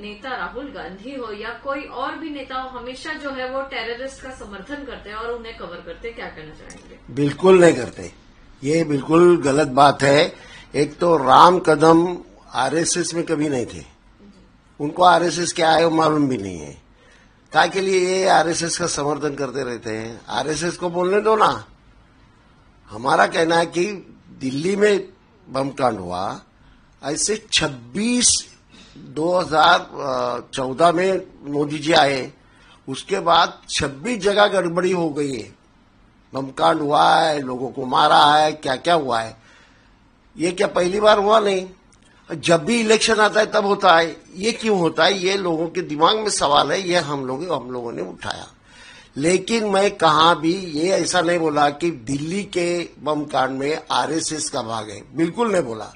नेता राहुल गांधी हो या कोई और भी नेता हो, हमेशा जो है वो टेररिस्ट का समर्थन करते हैं और उन्हें कवर करते हैं। क्या कहना चाहेंगे? बिल्कुल नहीं करते, ये बिल्कुल गलत बात है। एक तो राम कदम आरएसएस में कभी नहीं थे, उनको आरएसएस क्या है वो मालूम भी नहीं है। क्या के लिए ये आरएसएस का समर्थन करते रहते हैं? आरएसएस को बोलने दो ना। हमारा कहना है कि दिल्ली में बम कांड हुआ, ऐसे 2014 में मोदी जी आए, उसके बाद 26 जगह गड़बड़ी हो गई है, बम कांड हुआ है, लोगों को मारा है, क्या क्या हुआ है। ये क्या पहली बार हुआ? नहीं, जब भी इलेक्शन आता है तब होता है। ये क्यों होता है? ये लोगों के दिमाग में सवाल है, ये हम लोगों ने उठाया। लेकिन मैं कहाँ भी ये ऐसा नहीं बोला कि दिल्ली के बम कांड में आरएसएस का भाग है, बिल्कुल नहीं बोला।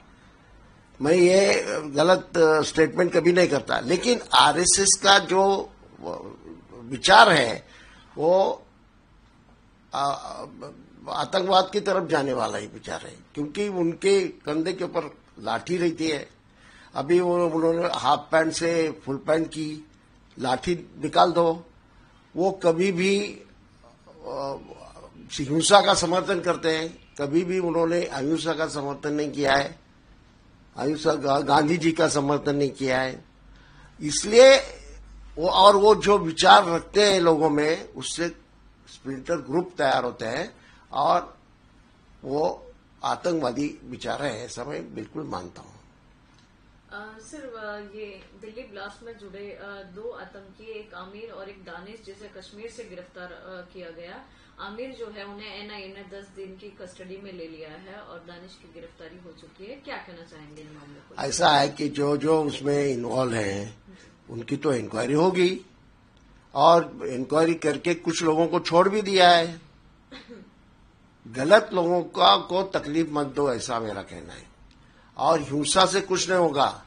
मैं ये गलत स्टेटमेंट कभी नहीं करता। लेकिन आरएसएस का जो विचार है वो आतंकवाद की तरफ जाने वाला ही विचार है, क्योंकि उनके कंधे के ऊपर लाठी रहती है। अभी उन्होंने हाफ पैंट से फुल पैंट की लाठी निकाल दो। वो कभी भी हिंसा का समर्थन करते हैं, कभी भी उन्होंने अहिंसा का समर्थन नहीं किया है, अहिंसा गांधी जी का समर्थन नहीं किया है। इसलिए वो जो विचार रखते हैं लोगों में, उससे स्प्लिंटर ग्रुप तैयार होते हैं और वो आतंकवादी विचार है, ऐसा मैं बिल्कुल मानता हूँ। सर, ये दिल्ली ब्लास्ट में जुड़े 2 आतंकी, एक आमिर और एक दानिश, जिसे कश्मीर से गिरफ्तार किया गया। आमिर जो है उन्हें एनआईए ने 10 दिन की कस्टडी में ले लिया है और दानिश की गिरफ्तारी हो चुकी है। क्या कहना चाहेंगे इन मामले को? ऐसा है कि जो जो उसमें इन्वॉल्व हैं उनकी तो इंक्वायरी होगी, और इंक्वायरी करके कुछ लोगों को छोड़ भी दिया है। गलत लोगों को तकलीफ मत दो, ऐसा मेरा कहना है। और हिंसा से कुछ नहीं होगा।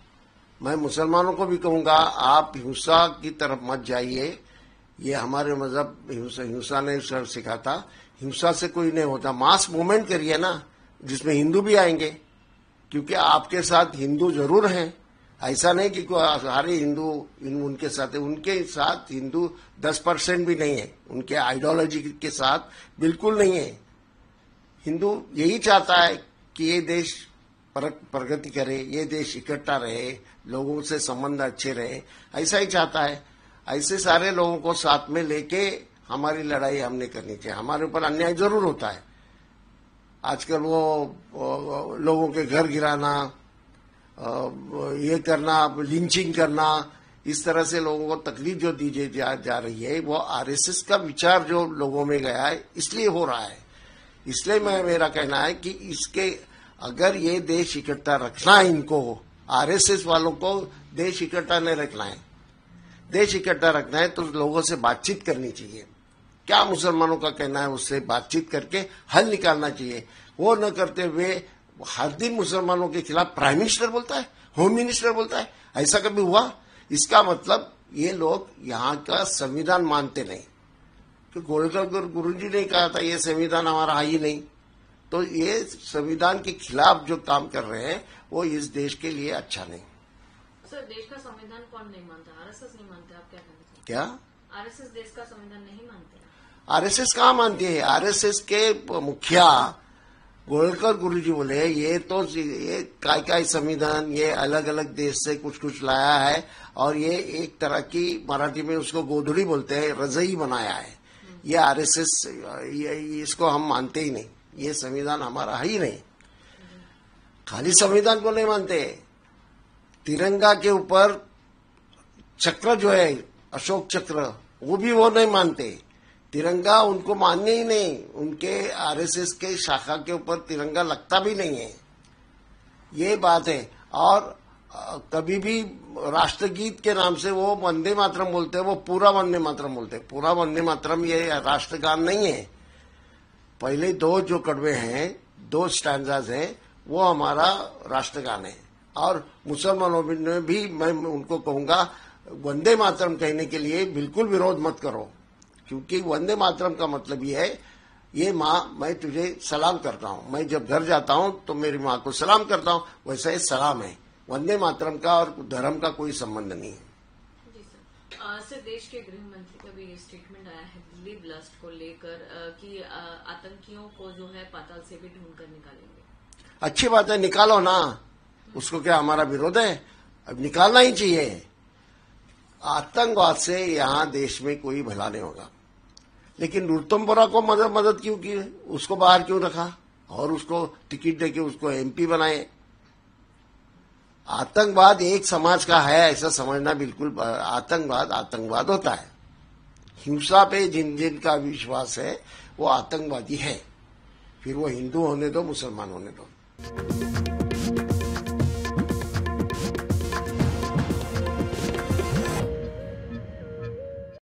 मैं मुसलमानों को भी कहूंगा, आप हिंसा की तरफ मत जाइए। ये हमारे मजहब हिंसा ने सर सिखाता, हिंसा से कोई नहीं होता। मास मूवमेंट करिए ना, जिसमें हिंदू भी आएंगे, क्योंकि आपके साथ हिंदू जरूर हैं। ऐसा नहीं कि सारे हिंदू उनके साथ है, उनके साथ हिंदू 10% भी नहीं है, उनके आइडियोलॉजी के साथ बिल्कुल नहीं है। हिंदू यही चाहता है कि ये देश प्रगति करे, ये देश इकट्ठा रहे, लोगों से संबंध अच्छे रहे, ऐसा ही चाहता है। ऐसे सारे लोगों को साथ में लेके हमारी लड़ाई हमने करनी चाहिए। हमारे ऊपर अन्याय जरूर होता है आजकल, वो लोगों के घर गिराना, ये करना, लिंचिंग करना, इस तरह से लोगों को तकलीफ जो दी जा रही है, वो आरएसएस का विचार जो लोगों में गया है, इसलिए हो रहा है। इसलिए मेरा कहना है कि इसके अगर ये देश इकट्ठा रखना है, इनको आरएसएस वालों को देश इकट्ठा नहीं रखना है, देश इकट्ठा रखना है तो लोगों से बातचीत करनी चाहिए। क्या मुसलमानों का कहना है, उससे बातचीत करके हल निकालना चाहिए। वो न करते हुए हर दिन मुसलमानों के खिलाफ प्राइम मिनिस्टर बोलता है, होम मिनिस्टर बोलता है। ऐसा कभी हुआ? इसका मतलब ये लोग यहाँ का संविधान मानते नहीं। तो गोलकर गुरुजी ने कहा था ये संविधान हमारा है ही नहीं। तो ये संविधान के खिलाफ जो काम कर रहे हैं वो इस देश के लिए अच्छा नहीं। सर, देश का संविधान कौन नहीं मानता? आरएसएस नहीं मानते? आप क्या कहना चाहते हैं? क्या आरएसएस देश का संविधान नहीं मानते? आरएसएस कहाँ मानती है? आरएसएस के मुखिया गोलकर गुरुजी बोले ये तो ये काय संविधान ये अलग अलग देश से कुछ लाया है, और ये एक तरह की मराठी में उसको गोधड़ी बोलते हैं, रजई बनाया है। ये आरएसएस इसको हम मानते ही नहीं, ये संविधान हमारा है ही नहीं। खाली संविधान को नहीं मानते, तिरंगा के ऊपर चक्र जो है अशोक चक्र, वो भी वो नहीं मानते। तिरंगा उनको मानने ही नहीं, उनके आरएसएस के शाखा के ऊपर तिरंगा लगता भी नहीं है, ये बात है। और कभी भी राष्ट्रगीत के नाम से वो वंदे मातरम बोलते हैं, वो पूरा वंदे मातरम बोलते हैं। पूरा वंदे मातरम ये राष्ट्रगान नहीं है। पहले 2 जो कड़वे हैं, 2 स्टैंजाज हैं, वो हमारा राष्ट्रगान है। और मुसलमानों में भी मैं उनको कहूंगा वंदे मातरम कहने के लिए बिल्कुल विरोध मत करो, क्योंकि वंदे मातरम का मतलब ये है, ये माँ मैं तुझे सलाम करता हूँ। मैं जब घर जाता हूँ तो मेरी माँ को सलाम करता हूँ, वैसा ही सलाम है। वंदे मातरम का और धर्म का कोई संबंध नहीं है। सर, देश के गृह मंत्री का भी ये स्टेटमेंट आया है दिल्ली ब्लास्ट को लेकर कि आतंकियों को जो है पाताल से भी ढूंढ कर निकालेंगे। अच्छी बात है, निकालो ना, उसको क्या हमारा विरोध है? अब निकालना ही चाहिए। आतंकवाद से यहाँ देश में कोई भला नहीं होगा। लेकिन उत्तम बोरा को मदद क्यों की? उसको बाहर क्यों रखा और उसको टिकट देके उसको एमपी बनाए? आतंकवाद एक समाज का है ऐसा समझना बिल्कुल, आतंकवाद होता है। हिंसा पे जिनका विश्वास है वो आतंकवादी है, फिर वो हिंदू होने दो, मुसलमान होने दो।